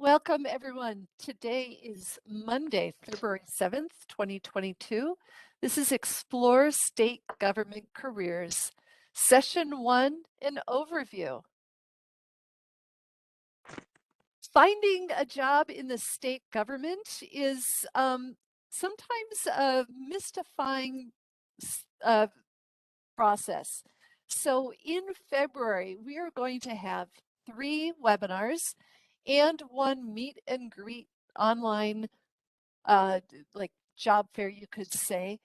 Welcome, everyone. Today is Monday, February 7th, 2022. This is Explore State Government Careers, Session 1, an overview. Finding a job in the state government is sometimes a mystifying process. So in February, we are going to have 3 webinars and 1 meet and greet online like job fair, you could say,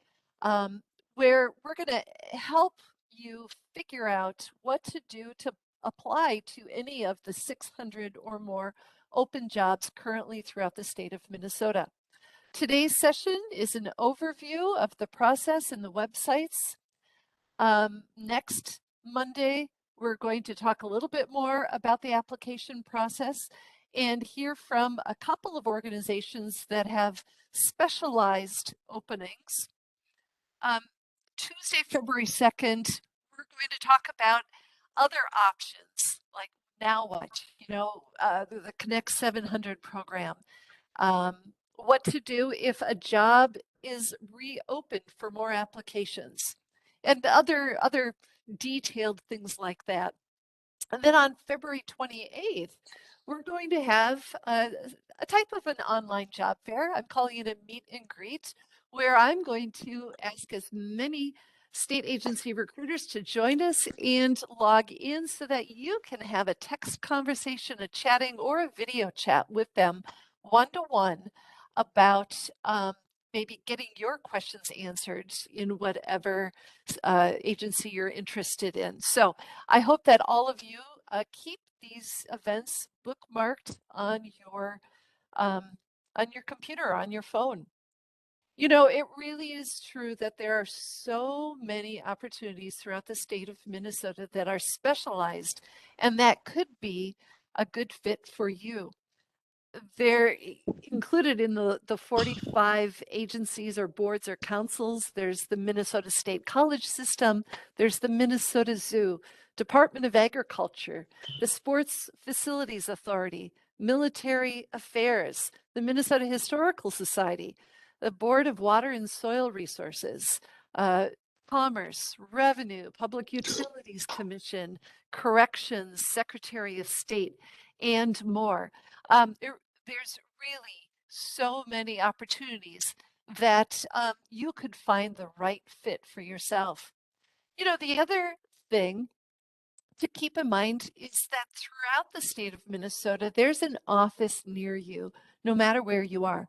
where we're going to help you figure out what to do to apply to any of the 600 or more open jobs currently throughout the state of Minnesota. Today's session is an overview of the process and the websites. Next Monday, we're going to talk a little bit more about the application process and hear from a couple of organizations that have specialized openings. Tuesday, February 2nd, we're going to talk about other options, like now what, the Connect 700 program. What to do if a job is reopened for more applications, and other detailed things like that. And then on February 28th, we're going to have a type of an online job fair. I'm calling it a meet and greet, where I'm going to ask as many state agency recruiters to join us and log in so that you can have a text conversation, a chatting, or a video chat with them one-to-one about maybe getting your questions answered in whatever agency you're interested in. So I hope that all of you keep these events bookmarked on your computer, on your phone. You know, it really is true that there are so many opportunities throughout the state of Minnesota that are specialized, and that could be a good fit for you. They're included in the 45 agencies or boards or councils. There's the Minnesota State College System. There's the Minnesota Zoo, Department of Agriculture, the Sports Facilities Authority, Military Affairs, the Minnesota Historical Society, the Board of Water and Soil Resources, Commerce, Revenue, Public Utilities Commission, Corrections, Secretary of State, and more. There's really so many opportunities that you could find the right fit for yourself. You know, the other thing to keep in mind is that throughout the state of Minnesota, there's an office near you, no matter where you are.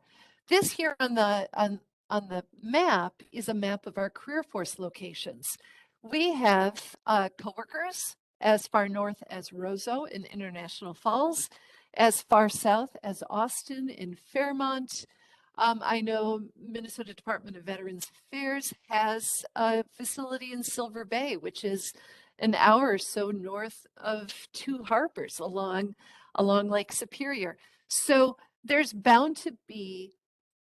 This here on the map is a map of our career force locations. We have coworkers as far north as Roseau in International Falls, as far south as Austin in Fairmont. I know Minnesota Department of Veterans Affairs has a facility in Silver Bay, which is an hour or so north of two harbors along Lake Superior. So there's bound to be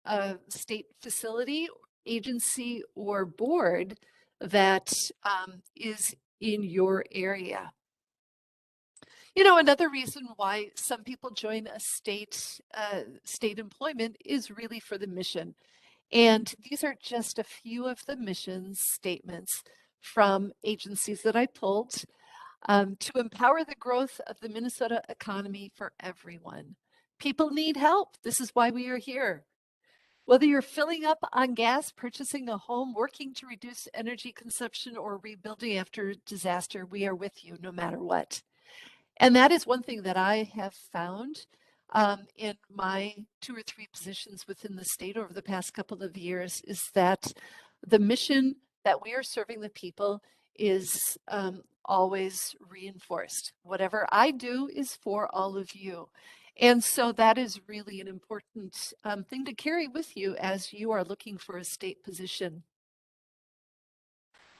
a state facility, agency, or board that is in your area. You know, another reason why some people join a state employment is really for the mission. And these are just a few of the mission statements from agencies that I pulled to empower the growth of the Minnesota economy for everyone. People need help. This is why we are here. Whether you're filling up on gas, purchasing a home, working to reduce energy consumption, or rebuilding after disaster, we are with you no matter what. And that is one thing that I have found in my 2 or 3 positions within the state over the past couple of years is that the mission that we are serving the people is always reinforced. Whatever I do is for all of you. And so that is really an important thing to carry with you as you are looking for a state position.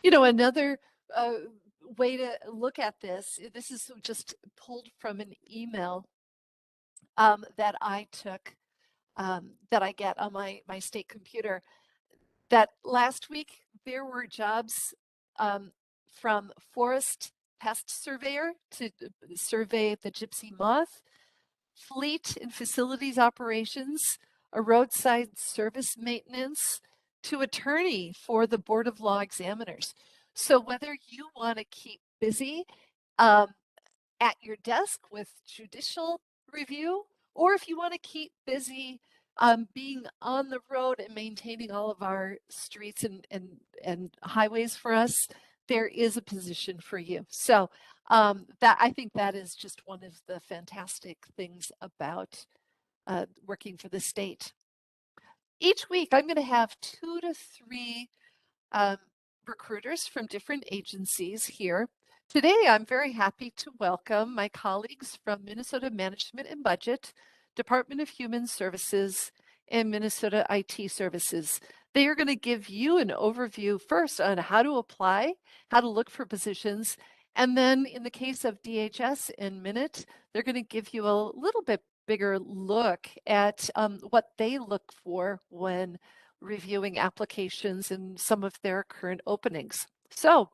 You know, another way to look at this is just pulled from an email that I took, that I get on my state computer, that last week there were jobs from forest pest surveyor to survey the gypsy moth, fleet and facilities operations, a roadside service maintenance, to attorney for the Board of Law Examiners. So whether you want to keep busy um, at your desk with judicial review, or if you want to keep busy being on the road and maintaining all of our streets and highways for us, there is a position for you. So that I think that is just one of the fantastic things about working for the state. Each week, I'm going to have 2 to 3 um, recruiters from different agencies here. Today, I'm very happy to welcome my colleagues from Minnesota Management and Budget, Department of Human Services, and Minnesota IT Services. They are going to give you an overview first on how to apply, how to look for positions, and then in the case of DHS and Minute, they're going to give you a little bit bigger look at what they look for when reviewing applications and some of their current openings. So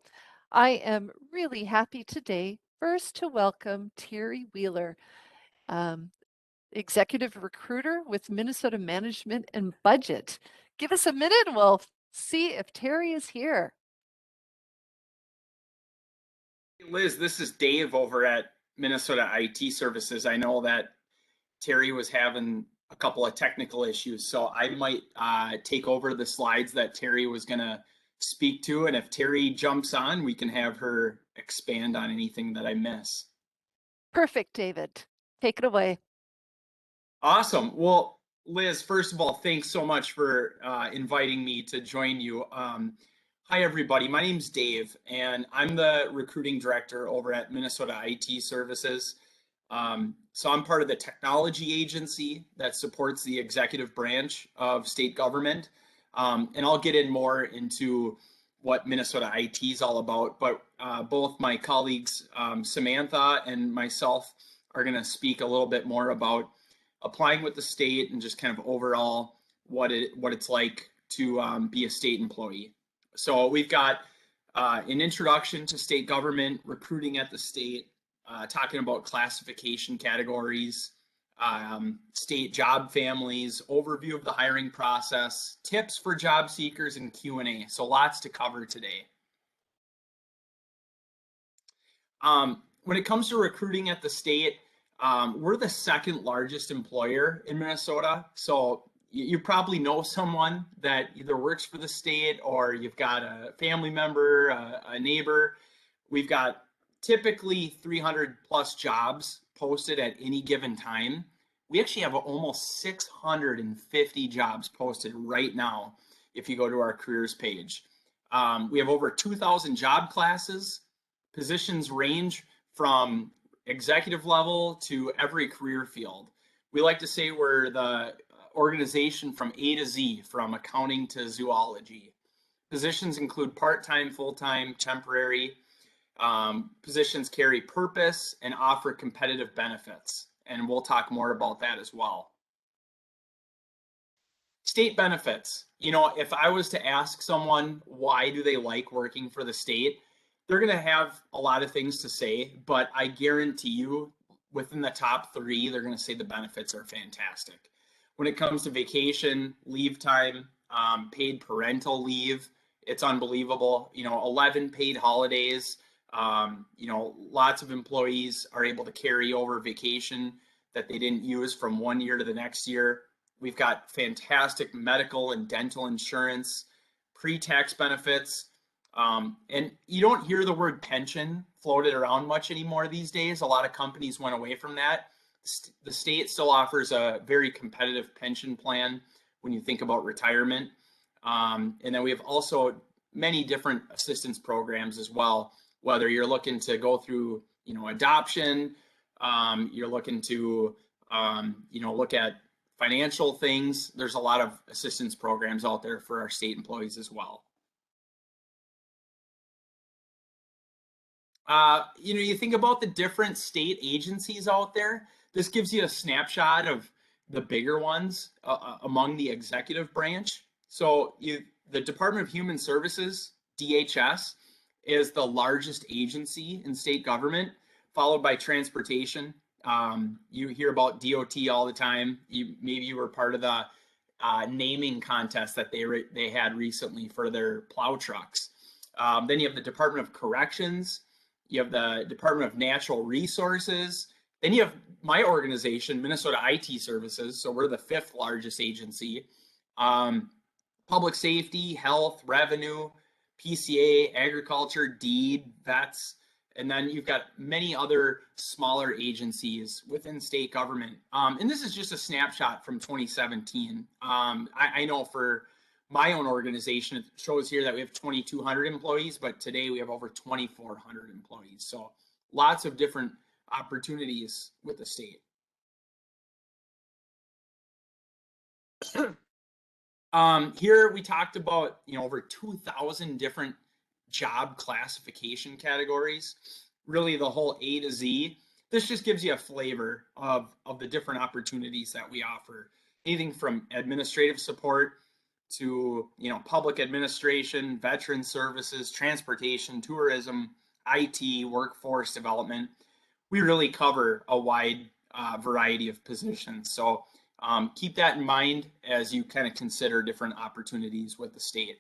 I am really happy today first to welcome Terry Wheeler, executive recruiter with Minnesota Management and Budget. Give us a minute and we'll see if Terry is here. Liz, this is Dave over at Minnesota IT Services. I know that Terry was having a couple of technical issues, so I might take over the slides that Terry was going to speak to. And if Terry jumps on, we can have her expand on anything that I miss. Perfect, David. Take it away. Awesome. Well, Liz, first of all, thanks so much for inviting me to join you. Hi, everybody. My name's Dave, and I'm the recruiting director over at Minnesota IT Services. So I'm part of the technology agency that supports the executive branch of state government. And I'll get in more into what Minnesota IT is all about. But both my colleagues, Samantha and myself, are going to speak a little bit more about applying with the state and just kind of overall what it's like to be a state employee. So we've got an introduction to state government, recruiting at the state, talking about classification categories, state job families, overview of the hiring process, tips for job seekers, and Q&A. So lots to cover today. When it comes to recruiting at the state, we're the second largest employer in Minnesota. So you probably know someone that either works for the state or you've got a family member, a neighbor. We've got typically 300 plus jobs posted at any given time. We actually have almost 650 jobs posted right now if you go to our careers page. We have over 2,000 job classes. Positions range from executive level to every career field. We like to say we're the organization from A to Z, from accounting to zoology. Positions include part-time, full-time, temporary. Positions carry purpose and offer competitive benefits, and we'll talk more about that as well. State benefits. You know, if I was to ask someone why do they like working for the state, they're going to have a lot of things to say, but I guarantee you within the top 3, they're going to say the benefits are fantastic. When it comes to vacation, leave time, paid parental leave, it's unbelievable. You know, 11 paid holidays. You know, lots of employees are able to carry over vacation that they didn't use from one year to the next year. We've got fantastic medical and dental insurance, pre-tax benefits. And you don't hear the word pension floated around much anymore these days. A lot of companies went away from that. The state still offers a very competitive pension plan when you think about retirement. And then we have also many different assistance programs as well, whether you're looking to go through, you know, adoption, you're looking to, you know, look at financial things. There's a lot of assistance programs out there for our state employees as well. You know, you think about the different state agencies out there. This gives you a snapshot of the bigger ones among the executive branch. So the Department of Human Services, DHS, is the largest agency in state government, followed by transportation. You hear about DOT all the time. Maybe you were part of the naming contest that they had recently for their plow trucks. Then you have the Department of Corrections. You have the Department of Natural Resources. Then you have my organization, Minnesota IT Services. So we're the 5th largest agency. Public safety, health, revenue, PCA, agriculture, deed, vets, and then you've got many other smaller agencies within state government. And this is just a snapshot from 2017. I know for my own organization, it shows here that we have 2,200 employees, but today we have over 2,400 employees. So lots of different opportunities with the state. Here we talked about, over 2,000 different job classification categories, really the whole A to Z. This just gives you a flavor of the different opportunities that we offer. Anything from administrative support to, public administration, veteran services, transportation, tourism, IT, workforce development. We really cover a wide variety of positions. So keep that in mind as you kind of consider different opportunities with the state.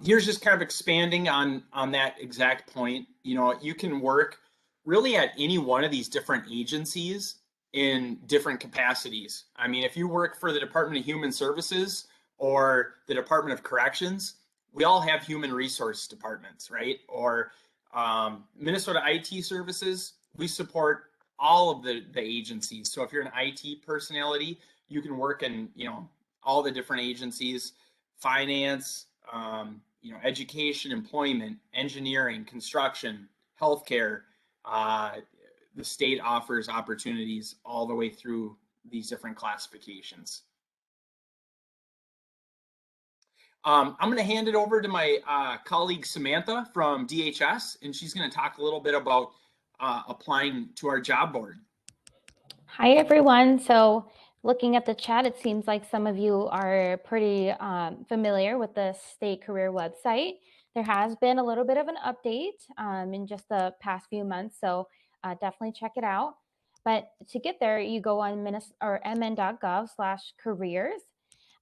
Here's just kind of expanding on that exact point. You can work really at any one of these different agencies in different capacities. I mean, if you work for the Department of Human Services or the Department of Corrections, we all have human resource departments, right? Or Minnesota IT Services, we support all of the agencies. So if you're an IT personality, you can work in, all the different agencies, finance, education, employment, engineering, construction, healthcare. The state offers opportunities all the way through these different classifications. I'm going to hand it over to my colleague Samantha from DHS, and she's going to talk a little bit about applying to our job board. Hi, everyone. So looking at the chat, it seems like some of you are pretty familiar with the state career website. There has been a little bit of an update in just the past few months, so definitely check it out. But to get there, you go on mn.gov/careers,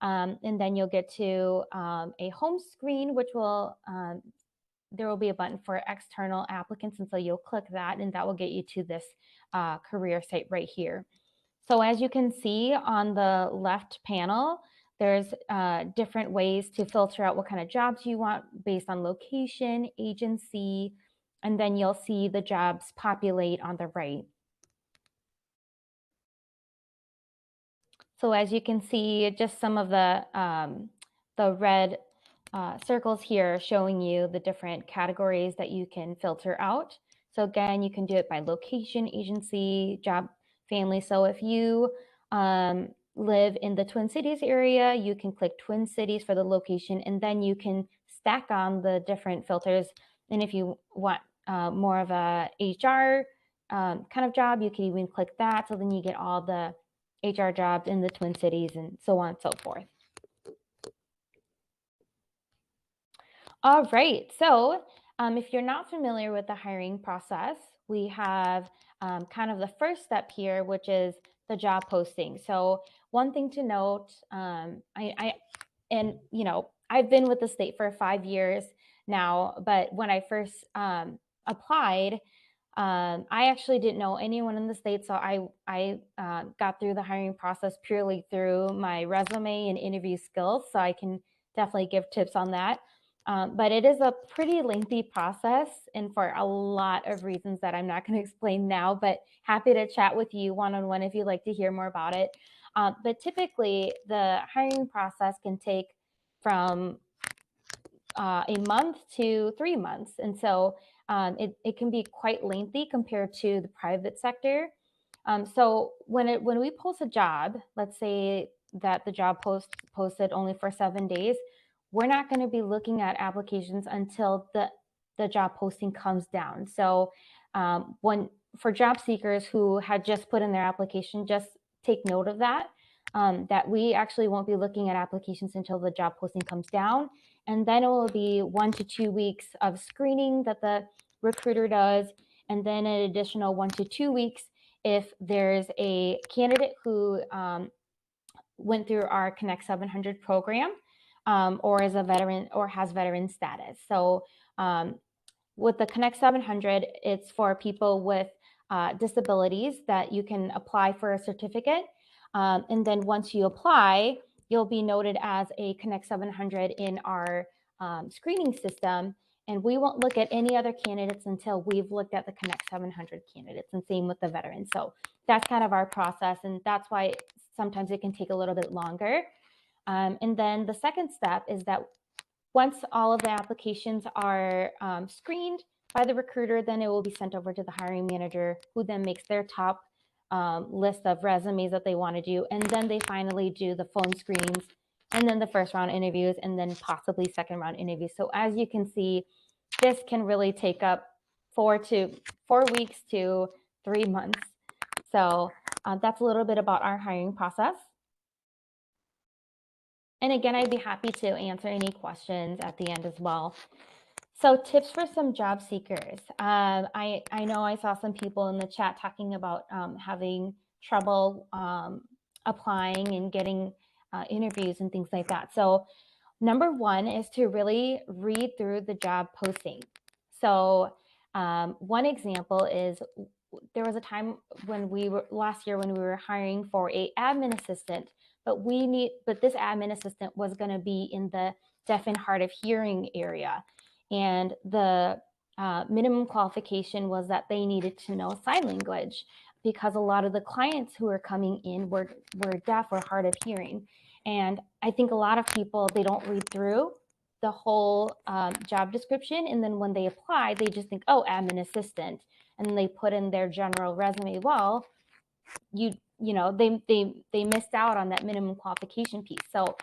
and then you'll get to a home screen, which will there will be a button for external applicants, and so you'll click that, and that will get you to this career site right here. So as you can see on the left panel, there's different ways to filter out what kind of jobs you want based on location, agency, and then you'll see the jobs populate on the right. So as you can see, just some of the red circles here showing you the different categories that you can filter out. So again, you can do it by location, agency, job, family. So if you live in the Twin Cities area, you can click Twin Cities for the location, and then you can stack on the different filters. And if you want more of a HR kind of job, you can even click that. So then you get all the HR jobs in the Twin Cities and so on and so forth. All right, so if you're not familiar with the hiring process, we have kind of the first step here, which is the job posting. So one thing to note, I've been with the state for 5 years now, but when I first applied, I actually didn't know anyone in the state, so I got through the hiring process purely through my resume and interview skills, so I can definitely give tips on that. But it is a pretty lengthy process, and for a lot of reasons that I'm not going to explain now, but happy to chat with you one-on-one if you'd like to hear more about it. But typically, the hiring process can take from a month to 3 months. And so it can be quite lengthy compared to the private sector. So when we post a job, let's say that the job posted only for 7 days, we're not going to be looking at applications until the job posting comes down. So for job seekers who had just put in their application, just take note of that, that we actually won't be looking at applications until the job posting comes down. And then it will be 1 to 2 weeks of screening that the recruiter does. and then an additional 1 to 2 weeks if there's a candidate who went through our Connect 700 program or is a veteran or has veteran status. So with the Connect 700, it's for people with disabilities that you can apply for a certificate. And then once you apply, you'll be noted as a Connect 700 in our screening system. And we won't look at any other candidates until we've looked at the Connect 700 candidates, and same with the veterans. So that's kind of our process, and that's why sometimes it can take a little bit longer. And then the second step is that once all of the applications are screened by the recruiter, then it will be sent over to the hiring manager, who then makes their top list of resumes that they want to do. And then they finally do the phone screens, and then the first round interviews, and then possibly second round interviews. So as you can see, this can really take up 4 weeks to 3 months. So that's a little bit about our hiring process. And again, I'd be happy to answer any questions at the end as well. So tips for some job seekers. I know I saw some people in the chat talking about having trouble applying and getting interviews and things like that. So number one is to really read through the job posting. So one example is there was a time when last year when we were hiring for a admin assistant, but this admin assistant was going to be in the deaf and hard of hearing area. And the minimum qualification was that they needed to know sign language, because a lot of the clients who were coming in were deaf or hard of hearing. And I think a lot of people, they don't read through the whole job description. And then when they apply, they just think, oh, admin assistant. And then they put in their general resume. Well, you know, they missed out on that minimum qualification piece. So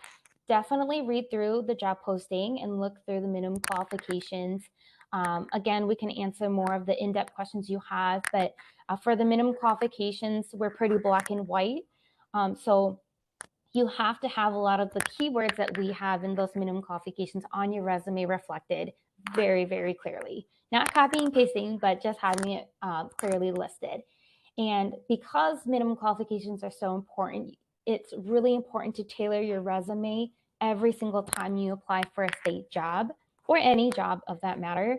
definitely read through the job posting and look through the minimum qualifications. Again, we can answer more of the in-depth questions you have, but for the minimum qualifications, we're pretty black and white. So you have to have a lot of the keywords that we have in those minimum qualifications on your resume reflected very, very clearly. Not copying and pasting, but just having it clearly listed. And because minimum qualifications are so important, it's really important to tailor your resume every single time you apply for a state job, or any job of that matter,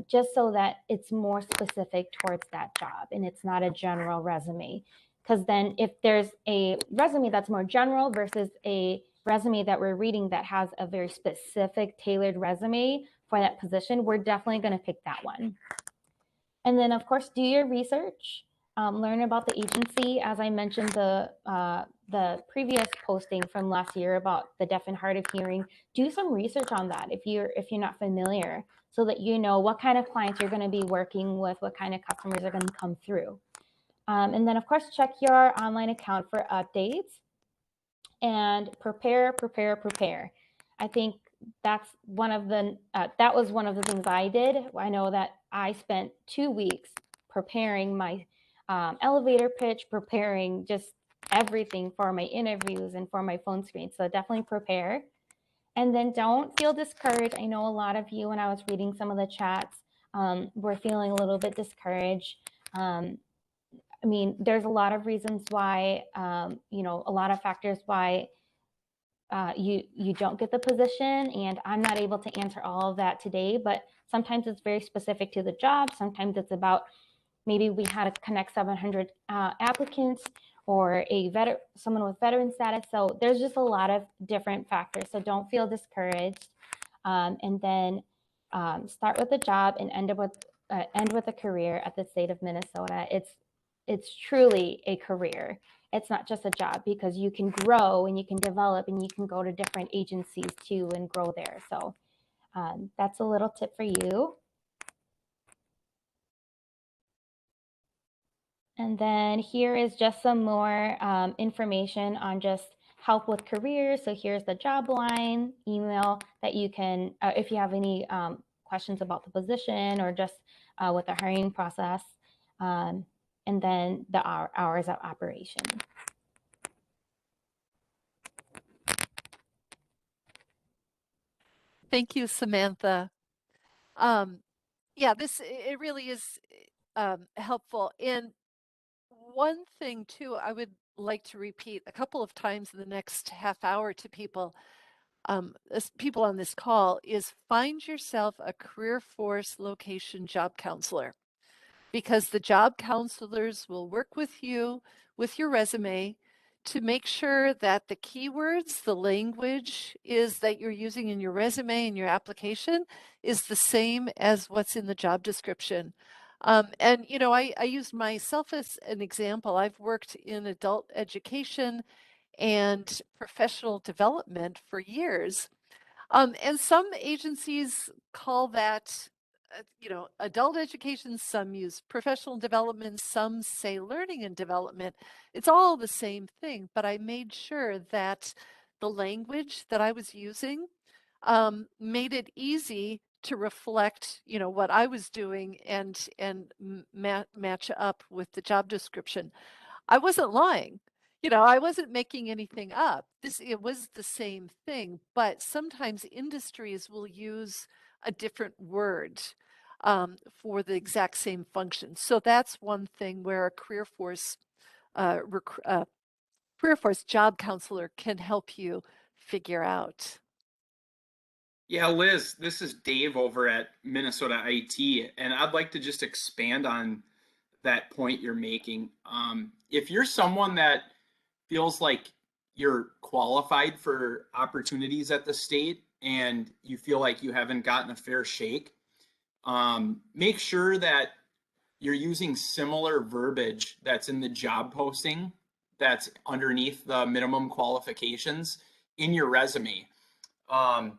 just so that it's more specific towards that job and it's not a general resume. Because then if there's a resume that's more general versus a resume that we're reading that has a very specific tailored resume for that position, we're definitely going to pick that one. And then, of course, do your research. Learn about the agency. As I mentioned, the previous posting from last year about the deaf and hard of hearing, do some research on that if you're not familiar, so that you know what kind of clients you're going to be working with, what kind of customers are going to come through. And then, of course, check your online account for updates, and prepare. I think that's one of the that was one of the things I did. I know that I spent 2 weeks preparing my elevator pitch, preparing just everything for my interviews and for my phone screen. So definitely prepare. And then don't feel discouraged. I know a lot of you, when I was reading some of the chats, were feeling a little bit discouraged. I mean, there's a lot of reasons why, you know, a lot of factors why you don't get the position, and I'm not able to answer all of that today, but sometimes it's very specific to the job. Sometimes it's about maybe we had to connect 700 applicants, or someone with veteran status. So there's just a lot of different factors. So don't feel discouraged, and then start with a job and end with a career at the state of Minnesota. It's truly a career. It's not just a job, because you can grow and you can develop and you can go to different agencies too and grow there. So that's a little tip for you. And then here is just some more information on just help with careers. So here's the job line, email that you can, if you have any questions about the position or just with the hiring process, and then the hours of operation. Thank you, Samantha. Yeah, it really is helpful. And one thing too, I would like to repeat a couple of times in the next half hour to people, people on this call, is find yourself a career force location job counselor, because the job counselors will work with you with your resume to make sure that the keywords, the language is that you're using in your resume and your application is the same as what's in the job description. And, you know, I used myself as an example. I've worked in adult education and professional development for years. And some agencies call that, you know, adult education, some use professional development, some say learning and development. It's all the same thing, but I made sure that the language that I was using made it easy to reflect, you know, what I was doing and match up with the job description. I wasn't lying. You know, I wasn't making anything up. It was the same thing, but sometimes industries will use a different word for the exact same function. So that's one thing where a uh, career force job counselor can help you figure out. Yeah, Liz, this is Dave over at Minnesota IT, and I'd like to just expand on that point you're making. If you're someone that feels like you're qualified for opportunities at the state and you feel like you haven't gotten a fair shake, make sure that you're using similar verbiage that's in the job posting that's underneath the minimum qualifications in your resume. Um,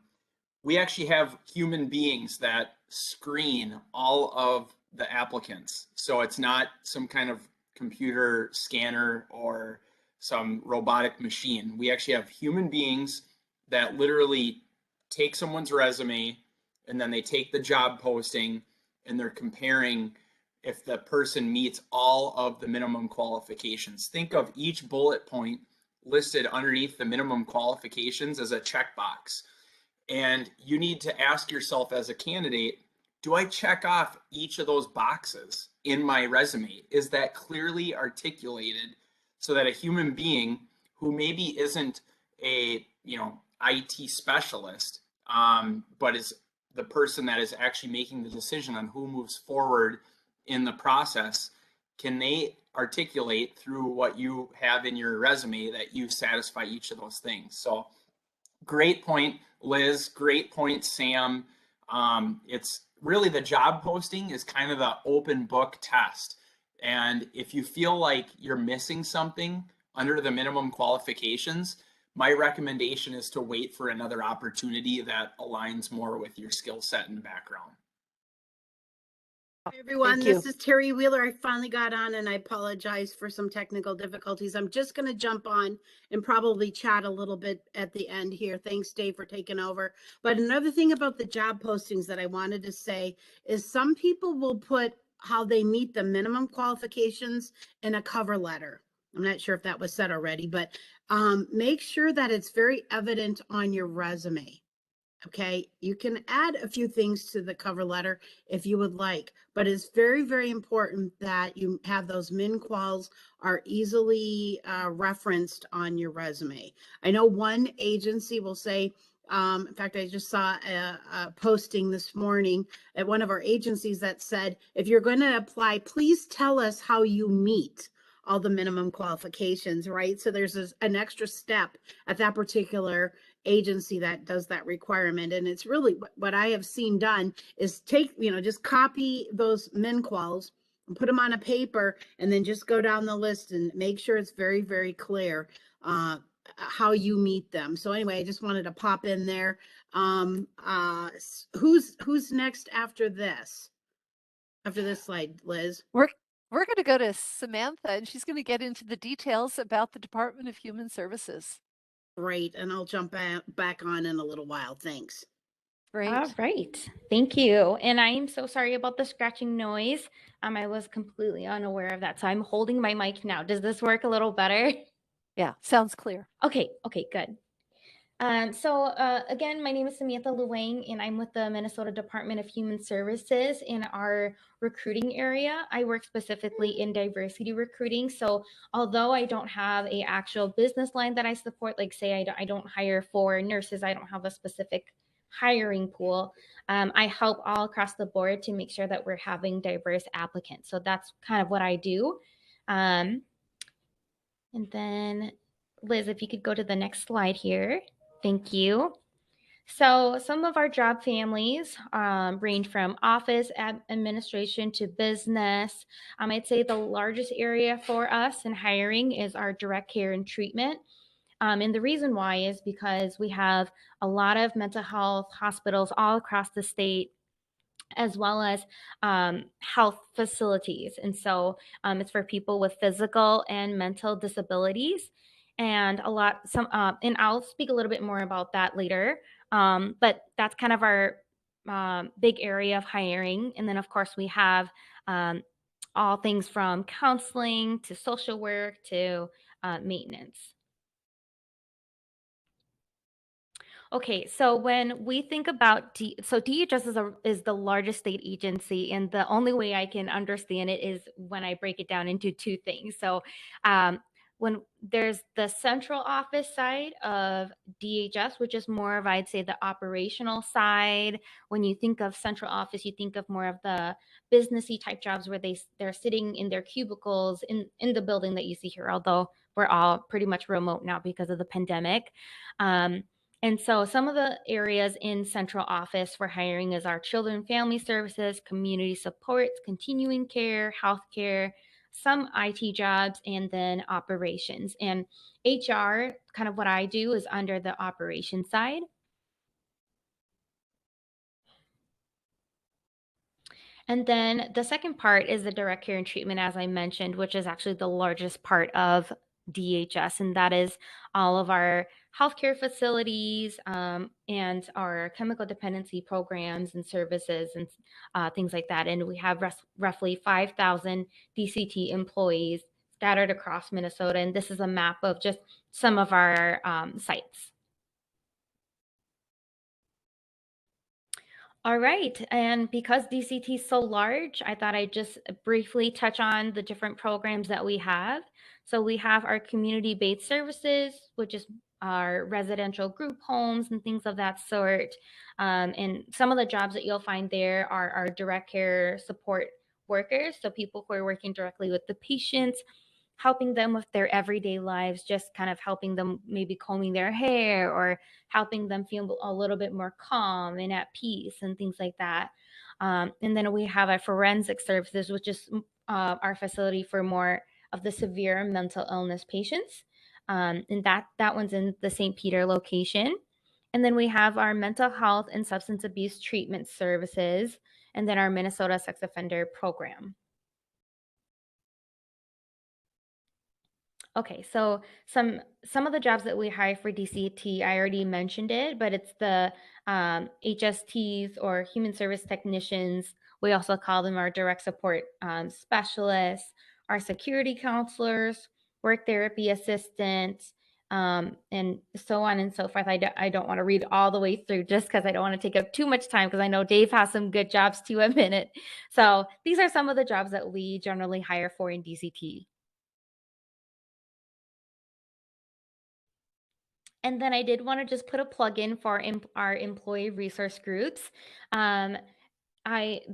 we actually have human beings that screen all of the applicants. So it's not some kind of computer scanner or some robotic machine. We actually have human beings that literally take someone's resume and then they take the job posting and they're comparing if the person meets all of the minimum qualifications. Think of each bullet point listed underneath the minimum qualifications as a checkbox. And you need to ask yourself as a candidate, do I check off each of those boxes in my resume? Is that clearly articulated so that a human being who maybe isn't a, IT specialist, but is the person that is actually making the decision on who moves forward in the process, can they articulate through what you have in your resume that you satisfy each of those things? So great point, Liz. Great point, Sam. It's really the job posting is kind of the open book test. And if you feel like you're missing something under the minimum qualifications, my recommendation is to wait for another opportunity that aligns more with your skill set and background. Hi, everyone. Thank you. This is Terry Wheeler. I finally got on and I apologize for some technical difficulties. I'm just going to jump on and probably chat a little bit at the end here. Thanks, Dave, for taking over. But another thing about the job postings that I wanted to say is some people will put how they meet the minimum qualifications in a cover letter. I'm not sure if that was said already, but make sure that it's very evident on your resume. Okay, you can add a few things to the cover letter if you would like, but it's very, very important that you have those min quals are easily referenced on your resume. I know one agency will say, in fact, I just saw a posting this morning at one of our agencies that said, if you're going to apply, please tell us how you meet all the minimum qualifications, right? So there's an extra step at that particular agency that does that requirement. And it's really what I have seen done is take, just copy those min quals and put them on a paper and then just go down the list and make sure it's very, very clear how you meet them. So anyway, I just wanted to pop in there. Who's next after this? After this slide, Liz? We're going to go to Samantha, and she's going to get into the details about the Department of Human Services. Great, and I'll jump back on in a little while. Thanks. Great. All right. Thank you. And I am so sorry about the scratching noise. I was completely unaware of that. So I'm holding my mic now. Does this work a little better? Yeah, sounds clear. Okay, good. Again, my name is Samantha Luang, and I'm with the Minnesota Department of Human Services in our recruiting area. I work specifically in diversity recruiting. So although I don't have a actual business line that I support, like say I don't hire for nurses, I don't have a specific hiring pool. I help all across the board to make sure that we're having diverse applicants. So that's kind of what I do. And then Liz, if you could go to the next slide here. Thank you. So some of our job families range from office administration to business. I'd say the largest area for us in hiring is our direct care and treatment. And the reason why is because we have a lot of mental health hospitals all across the state, as well as health facilities. And so it's for people with physical and mental disabilities. And and I'll speak a little bit more about that later. But that's kind of our big area of hiring. And then, of course, we have all things from counseling to social work to maintenance. Okay, so when we think about DHS is the largest state agency, and the only way I can understand it is when I break it down into two things. So, when there's the central office side of DHS, which is more of, I'd say, the operational side. When you think of central office, you think of more of the businessy type jobs where they're sitting in their cubicles in the building that you see here. Although we're all pretty much remote now because of the pandemic. And so some of the areas in central office for hiring is our children and family services, community supports, continuing care, healthcare, some IT jobs, and then operations. And HR, kind of what I do, is under the operations side. And then the second part is the direct care and treatment, as I mentioned, which is actually the largest part of DHS, and that is all of our healthcare facilities and our chemical dependency programs and services and things like that. And we have roughly 5,000 DCT employees scattered across Minnesota. And this is a map of just some of our sites. All right, and because DCT is so large, I thought I'd just briefly touch on the different programs that we have. So we have our community-based services, which is our residential group homes and things of that sort. And some of the jobs that you'll find there are our direct care support workers, so people who are working directly with the patients, helping them with their everyday lives, just kind of helping them maybe combing their hair or helping them feel a little bit more calm and at peace and things like that. And then we have our forensic services, which is our facility for more of the severe mental illness patients. And that one's in the St. Peter location. And then we have our mental health and substance abuse treatment services, and then our Minnesota sex offender program. Okay, so some of the jobs that we hire for DCT, I already mentioned it, but it's the HSTs or human service technicians. We also call them our direct support specialists, our security counselors, work therapy assistants, and so on and so forth. I don't want to read all the way through just because I don't want to take up too much time, because I know Dave has some good jobs too a minute. So these are some of the jobs that we generally hire for in DCT. And then I did want to just put a plug in for our employee resource groups.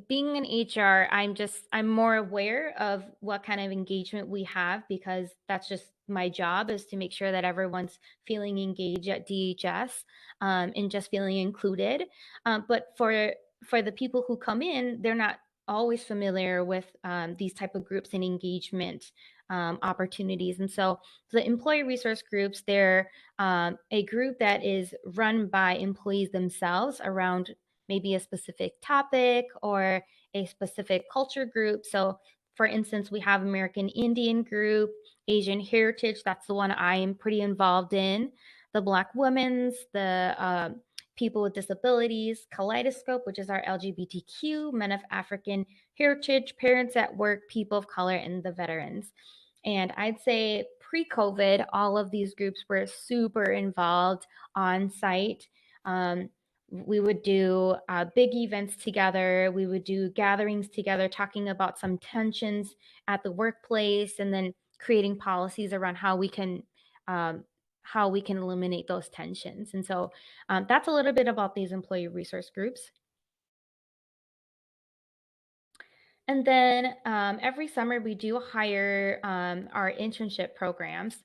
Being in HR, I'm more aware of what kind of engagement we have, because that's just my job, is to make sure that everyone's feeling engaged at DHS and just feeling included. But for the people who come in, they're not always familiar with these type of groups and engagement opportunities. And so the employee resource groups, they're a group that is run by employees themselves around maybe a specific topic or a specific culture group. So for instance, we have American Indian group, Asian Heritage, that's the one I am pretty involved in, the Black Women's, the people with disabilities, Kaleidoscope, which is our LGBTQ, Men of African Heritage, Parents at Work, People of Color, and the Veterans. And I'd say pre-COVID, all of these groups were super involved on site. We would do big events together. We would do gatherings together, talking about some tensions at the workplace, and then creating policies around how we can eliminate those tensions. And so that's a little bit about these employee resource groups. And then every summer we do hire our internship programs.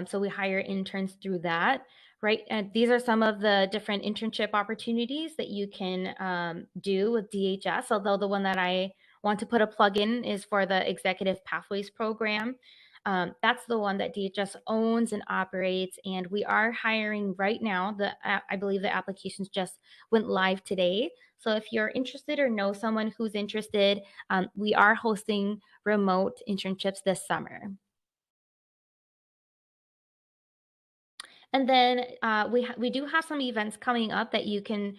So we hire interns through that, right? And these are some of the different internship opportunities that you can do with DHS, although the one that I want to put a plug in is for the Executive Pathways Program. That's the one that DHS owns and operates, and we are hiring right now. I believe the applications just went live today. So if you're interested or know someone who's interested, we are hosting remote internships this summer. And then we do have some events coming up that you can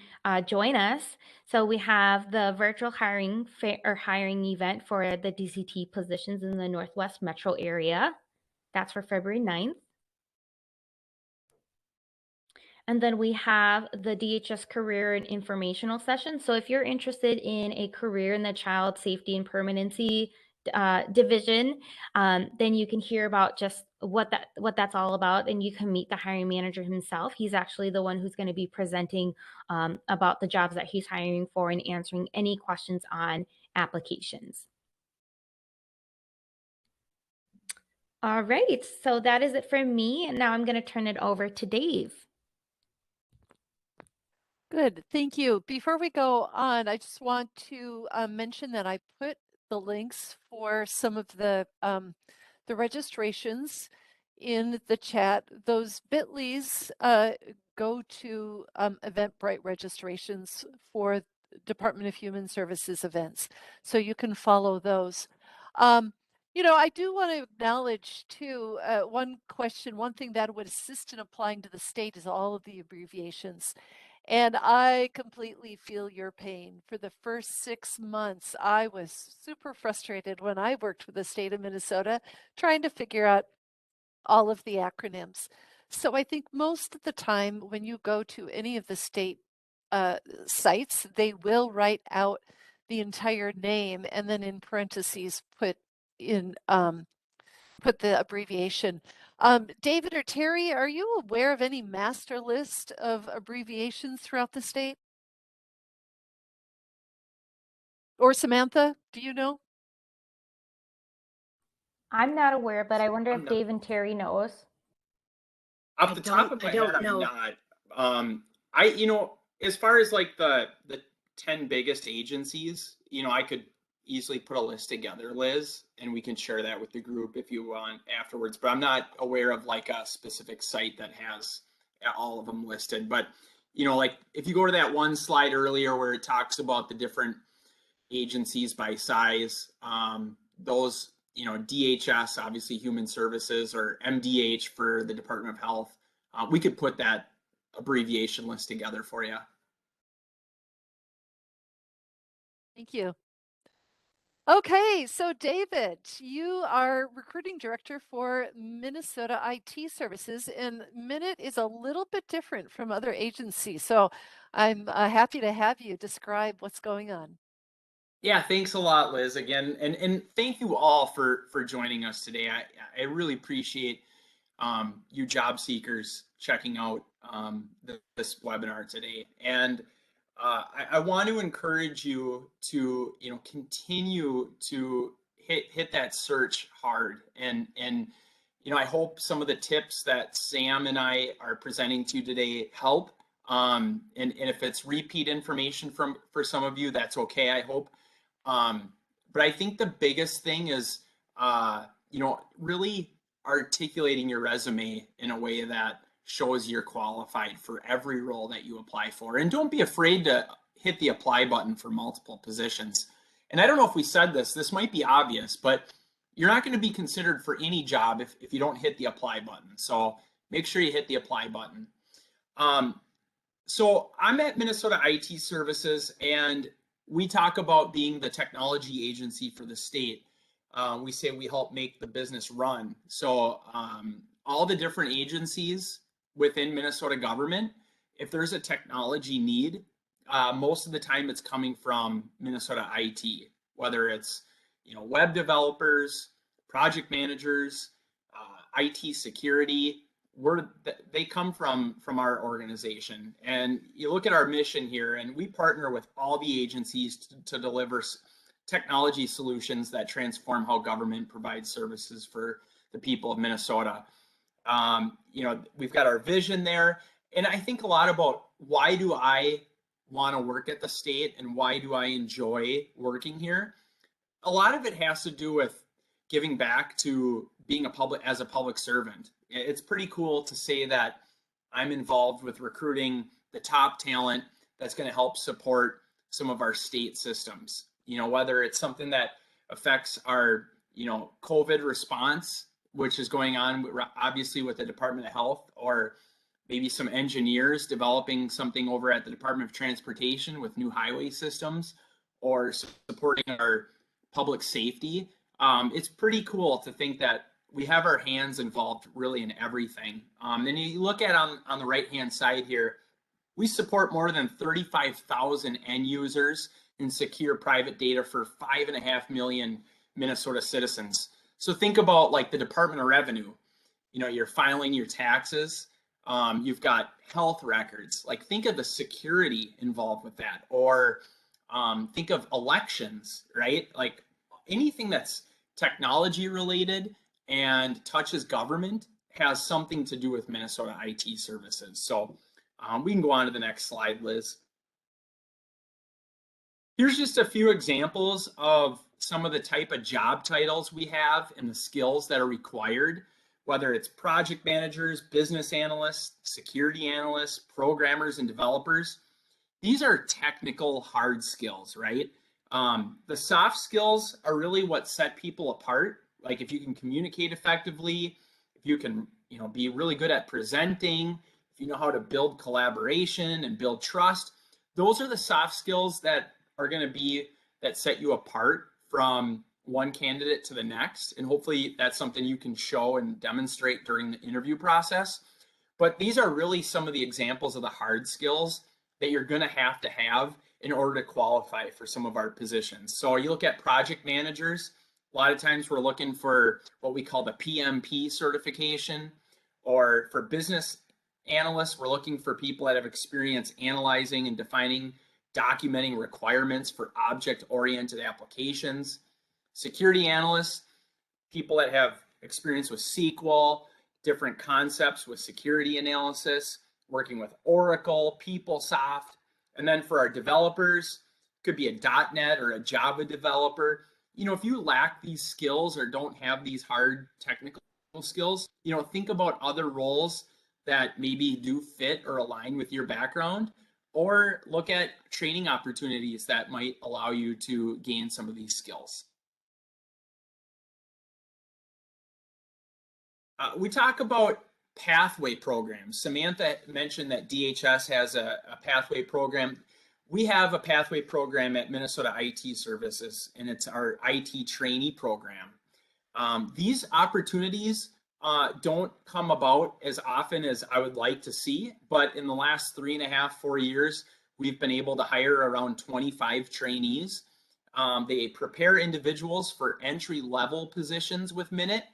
join us. So we have the virtual hiring event for the DCT positions in the Northwest Metro area. That's for February 9th. And then we have the DHS career and informational session. So if you're interested in a career in the child safety and permanency division, then you can hear about just what that's all about, and you can meet the hiring manager himself. He's actually the one who's going to be presenting about the jobs that he's hiring for and answering any questions on applications. All right, so that is it for me, and now I'm going to turn it over to Dave. Good, thank you. Before we go on, I just want to mention that I put the links for some of the registrations in the chat. Those bit.lys go to Eventbrite registrations for Department of Human Services events, so you can follow those. You know, I do want to acknowledge too, one thing that would assist in applying to the state is all of the abbreviations. And I completely feel your pain. For the first 6 months, I was super frustrated when I worked with the state of Minnesota trying to figure out all of the acronyms. So I think most of the time when you go to any of the state sites, they will write out the entire name and then in parentheses put the abbreviation. David or Terry, are you aware of any master list of abbreviations throughout the state? Or Samantha, do you know? I'm not aware, but I wonder if Dave and Terry knows. Off the top of my head, I'm not. You know, as far as like the 10 biggest agencies, you know, I could easily put a list together, Liz, and we can share that with the group if you want afterwards. But I'm not aware of like a specific site that has all of them listed. But, you know, like if you go to that one slide earlier where it talks about the different agencies by size, those, you know, DHS, obviously Human Services, or MDH for the Department of Health, we could put that abbreviation list together for you. Thank you. Okay, so David, you are recruiting director for Minnesota IT Services, and Minute is a little bit different from other agencies. So I'm happy to have you describe what's going on. Yeah, thanks a lot, Liz, again, and thank you all for joining us today. I really appreciate you job seekers checking out this webinar today, and I want to encourage you to, you know, continue to hit that search hard, and you know, I hope some of the tips that Sam and I are presenting to you today help. And if it's repeat information for some of you, that's okay, I hope. But I think the biggest thing is, you know, really articulating your resume in a way that shows you're qualified for every role that you apply for. And don't be afraid to hit the apply button for multiple positions. And I don't know if we said this might be obvious, but you're not going to be considered for any job if you don't hit the apply button. So make sure you hit the apply button. So I'm at Minnesota IT Services, and we talk about being the technology agency for the state. we say we help make the business run. So all the different agencies within Minnesota government, if there's a technology need, most of the time it's coming from Minnesota IT, whether it's web developers, project managers, IT security. They come from our organization. And you look at our mission here, and we partner with all the agencies to deliver technology solutions that transform how government provides services for the people of Minnesota. We've got our vision there, and I think a lot about why do I want to work at the state and why do I enjoy working here. A lot of it has to do with giving back to being a public servant. It's pretty cool to say that I'm involved with recruiting the top talent that's going to help support some of our state systems. Whether it's something that affects our COVID response, which is going on obviously with the Department of Health, or maybe some engineers developing something over at the Department of Transportation with new highway systems, or supporting our public safety. It's pretty cool to think that we have our hands involved really in everything. And you look at on the right-hand side here, we support more than 35,000 end users and secure private data for 5.5 million Minnesota citizens. So think about like the Department of Revenue. You're filing your taxes. You've got health records. Like think of the security involved with that, or think of elections, right? Like anything that's technology related and touches government has something to do with Minnesota IT services. So we can go on to the next slide, Liz. Here's just a few examples of some of the type of job titles we have and the skills that are required, whether it's project managers, business analysts, security analysts, programmers, and developers. These are technical hard skills, right? The soft skills are really what set people apart. Like if you can communicate effectively, if you can, be really good at presenting, if you know how to build collaboration and build trust, those are the soft skills that are going to be that set you apart from one candidate to the next. And hopefully that's something you can show and demonstrate during the interview process. But these are really some of the examples of the hard skills that you're going to have in order to qualify for some of our positions. So you look at project managers, a lot of times we're looking for what we call the PMP certification, or for business analysts, we're looking for people that have experience analyzing and documenting requirements for object-oriented applications. Security analysts, people that have experience with SQL, different concepts with security analysis, working with Oracle, PeopleSoft. And then for our developers, could be a .NET or a Java developer. If you lack these skills or don't have these hard technical skills, think about other roles that maybe do fit or align with your background, or look at training opportunities that might allow you to gain some of these skills. We talk about pathway programs. Samantha mentioned that DHS has a pathway program. We have a pathway program at Minnesota IT Services, and it's our IT trainee program. These opportunities don't come about as often as I would like to see, but in the last 3.5, 4 years, we've been able to hire around 25 trainees. They prepare individuals for entry-level positions with Minute.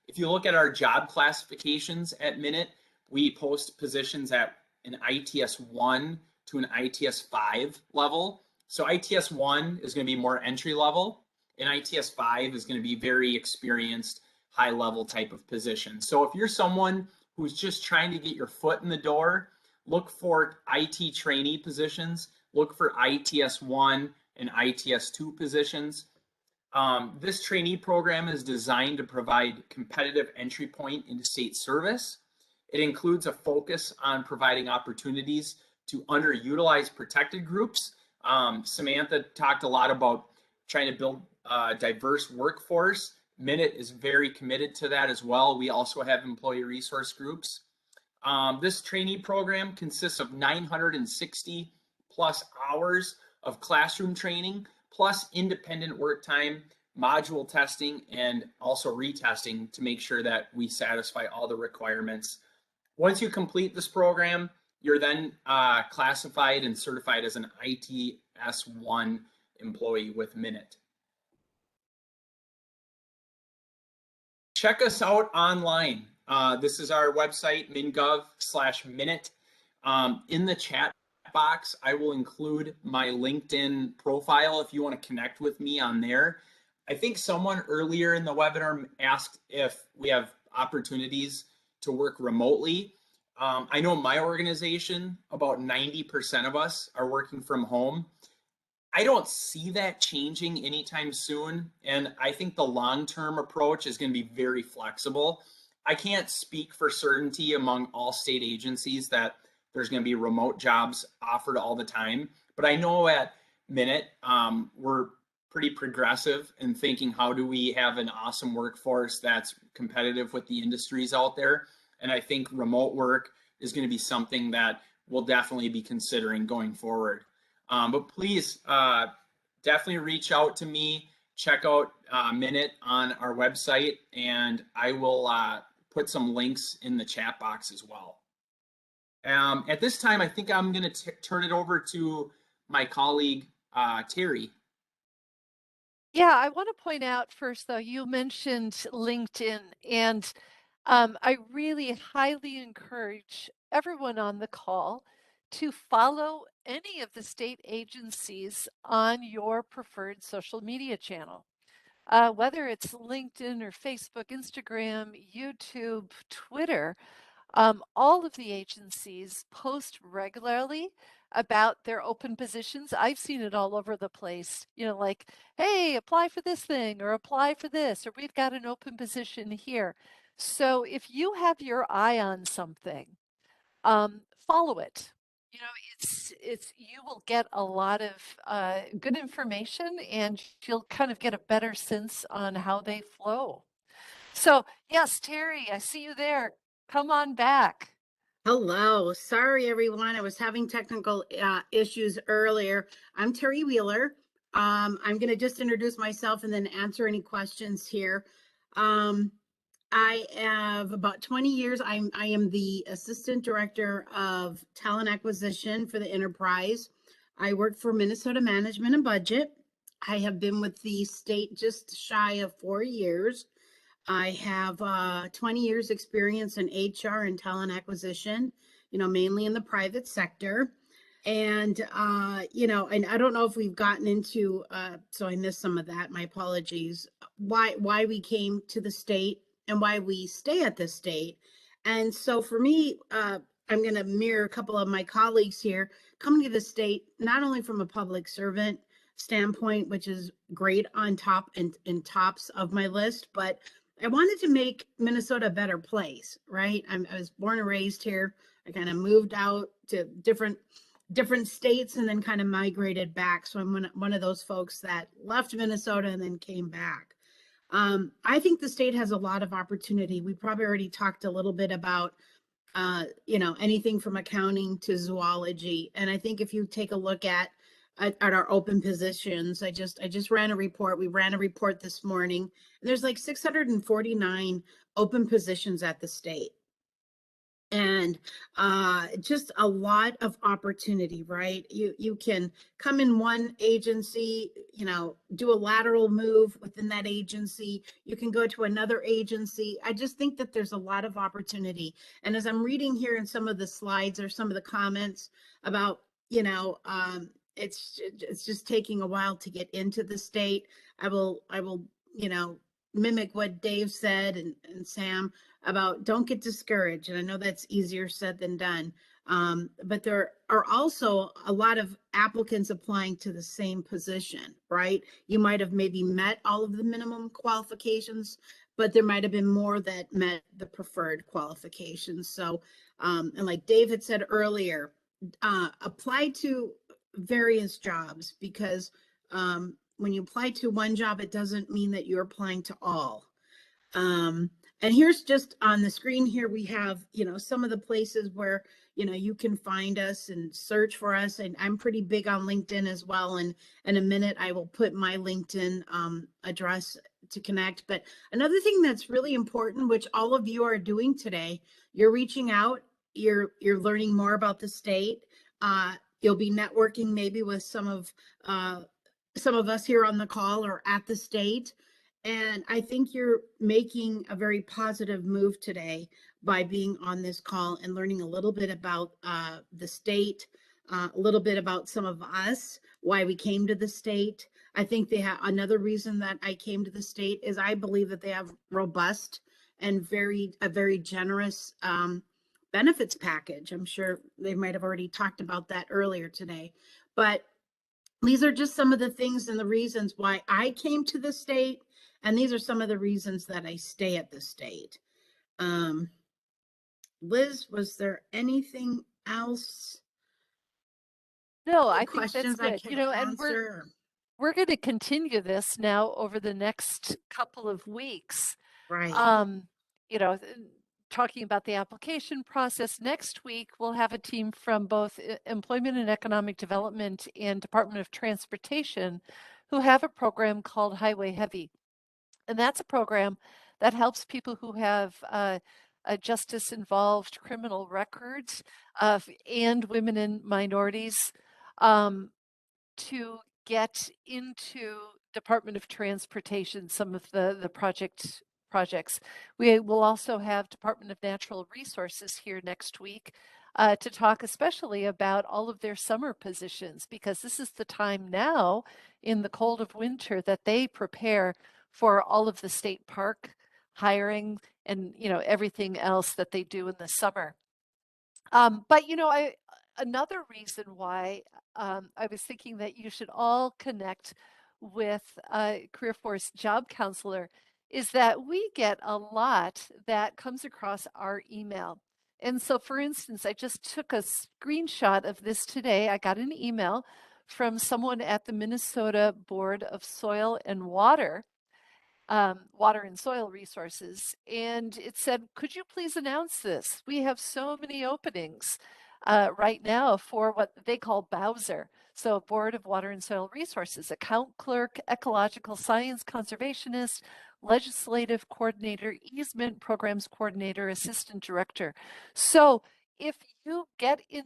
If you look at our job classifications at Minute, we post positions at an ITS 1 to an ITS 5 level. So ITS 1 is going to be more entry level, and ITS 5 is going to be very experienced, high level type of position. So if you're someone who's just trying to get your foot in the door, look for IT trainee positions, look for ITS 1 and ITS 2 positions. This trainee program is designed to provide competitive entry point into state service. It includes a focus on providing opportunities to underutilized protected groups. Samantha talked a lot about trying to build a diverse workforce. Minute is very committed to that as well. We also have employee resource groups. This trainee program consists of 960 plus hours of classroom training, plus independent work time module testing and also retesting to make sure that we satisfy all the requirements. Once you complete this program, you're then classified and certified as an ITS1 employee with Minute. Check us out online. This is our website, mingov/minute. In the chat box, I will include my LinkedIn profile if you want to connect with me on there. I think someone earlier in the webinar asked if we have opportunities to work remotely. I know my organization, about 90% of us are working from home. I don't see that changing anytime soon. And I think the long-term approach is going to be very flexible. I can't speak for certainty among all state agencies that there's going to be remote jobs offered all the time. But I know at Minute, we're pretty progressive in thinking, how do we have an awesome workforce that's competitive with the industries out there? And I think remote work is going to be something that we'll definitely be considering going forward. But please definitely reach out to me. Check out Minute on our website, and I will put some links in the chat box as well. At this time, I think I'm going to turn it over to my colleague, Terry. Yeah, I want to point out first, though, you mentioned LinkedIn, and I really highly encourage everyone on the call to follow any of the state agencies on your preferred social media channel. Whether it's LinkedIn or Facebook, Instagram, YouTube, Twitter, all of the agencies post regularly about their open positions. I've seen it all over the place, like, hey, apply for this thing or apply for this, or we've got an open position here. So if you have your eye on something, follow it. You will get a lot of good information, and you'll kind of get a better sense on how they flow. So yes, Terry, I see you there. Come on back. Hello. Sorry, everyone. I was having technical issues earlier. I'm Terry Wheeler. I'm going to just introduce myself and then answer any questions here. I have about 20 years. I am the Assistant Director of Talent Acquisition for the enterprise. I work for Minnesota Management and Budget. I have been with the state just shy of 4 years. I have 20 years experience in HR and talent acquisition, mainly in the private sector. And, and I don't know if we've gotten into, so I missed some of that, my apologies, why we came to the state and why we stay at the state. And so for me, I'm going to mirror a couple of my colleagues here, coming to the state, not only from a public servant standpoint, which is great on top and tops of my list, but I wanted to make Minnesota a better place, right? I was born and raised here. I kind of moved out to different states and then kind of migrated back. So I'm one of those folks that left Minnesota and then came back. I think the state has a lot of opportunity. We probably already talked a little bit about, anything from accounting to zoology. And I think if you take a look at our open positions, I just ran a report. We ran a report this morning. And there's like 649 open positions at the state. And just a lot of opportunity, right? You can come in one agency, do a lateral move within that agency. You can go to another agency. I just think that there's a lot of opportunity. And as I'm reading here in some of the slides or some of the comments about, it's just taking a while to get into the state. I will, mimic what Dave said and Sam about don't get discouraged. And I know that's easier said than done. But there are also a lot of applicants applying to the same position, right? You might have maybe met all of the minimum qualifications, but there might have been more that met the preferred qualifications. So, and like David said earlier, apply to various jobs, because when you apply to one job, it doesn't mean that you're applying to all. And here's just on the screen here, we have, some of the places where, you can find us and search for us. And I'm pretty big on LinkedIn as well. And in a minute, I will put my LinkedIn address to connect. But another thing that's really important, which all of you are doing today, you're reaching out, you're learning more about the state. You'll be networking maybe with some of us here on the call or at the state. And I think you're making a very positive move today by being on this call and learning a little bit about the state, a little bit about some of us, why we came to the state. I think they have another reason that I came to the state is I believe that they have robust and a very generous benefits package. I'm sure they might have already talked about that earlier today, but these are just some of the things and the reasons why I came to the state. And these are some of the reasons that I stay at the state. Liz, was there anything else? No, Any I think that's questions I good. can You know, and answer? we're going to continue this now over the next couple of weeks. Right. You know, talking about the application process. Next week, we'll have a team from both Employment and Economic Development and Department of Transportation who have a program called Highway Heavy. And that's a program that helps people who have justice involved criminal records and women and minorities to get into Department of Transportation, some of the projects. We will also have Department of Natural Resources here next week to talk especially about all of their summer positions, because this is the time now in the cold of winter that they prepare for all of the state park hiring and everything else that they do in the summer. But another reason why I was thinking that you should all connect with a Career Force job counselor is that we get a lot that comes across our email. And so, for instance, I just took a screenshot of this today. I got an email from someone at the Minnesota Board of Soil and Water and Soil Resources. And it said, could you please announce this? We have so many openings right now for what they call Bowser. So Board of Water and Soil Resources, account clerk, ecological science conservationist, legislative coordinator, easement programs coordinator, assistant director. So if you get in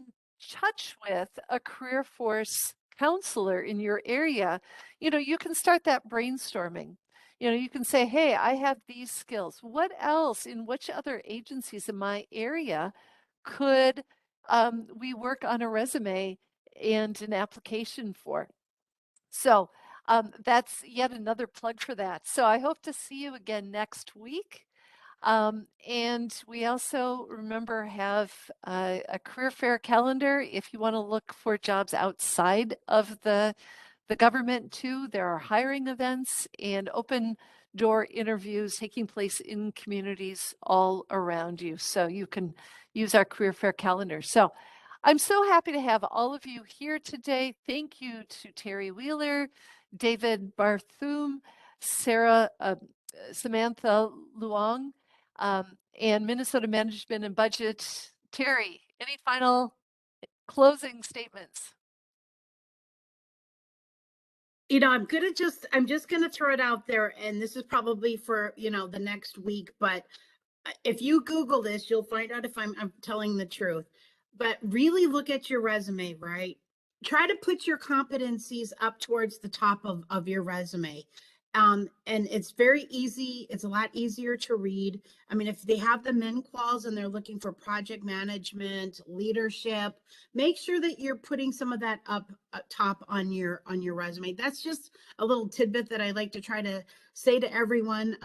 touch with a career force counselor in your area, you can start that brainstorming. You can say, hey, I have these skills. What else in which other agencies in my area could we work on a resume and an application for? So that's yet another plug for that. So I hope to see you again next week. And we also, remember, have a career fair calendar if you want to look for jobs outside of the government too. There are hiring events and open door interviews taking place in communities all around you. So you can use our career fair calendar. So I'm so happy to have all of you here today. Thank you to Terry Wheeler, David Barthum, Samantha Luong, and Minnesota Management and Budget. Terry, any final closing statements? I'm just gonna throw it out there, and this is probably for, the next week, but if you Google this, you'll find out if I'm telling the truth. But really look at your resume, right? Try to put your competencies up towards the top of your resume. And it's very easy. It's a lot easier to read. I mean, if they have the min quals and they're looking for project management, leadership, make sure that you're putting some of that up top on your resume. That's just a little tidbit that I like to try to say to everyone.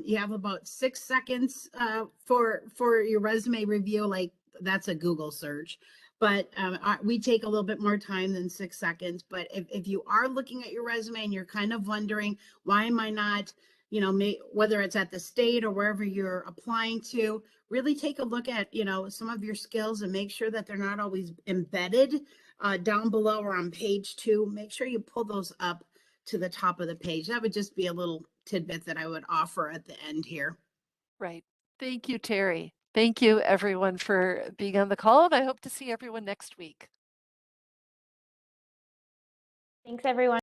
You have about 6 seconds for your resume review. Like, that's a Google search. But we take a little bit more time than 6 seconds. But if you are looking at your resume and you're kind of wondering, why am I not, whether it's at the state or wherever you're applying to, really take a look at, some of your skills and make sure that they're not always embedded down below or on page 2. Make sure you pull those up to the top of the page. That would just be a little tidbit that I would offer at the end here. Right. Thank you, Terry. Thank you, everyone, for being on the call, and I hope to see everyone next week. Thanks, everyone.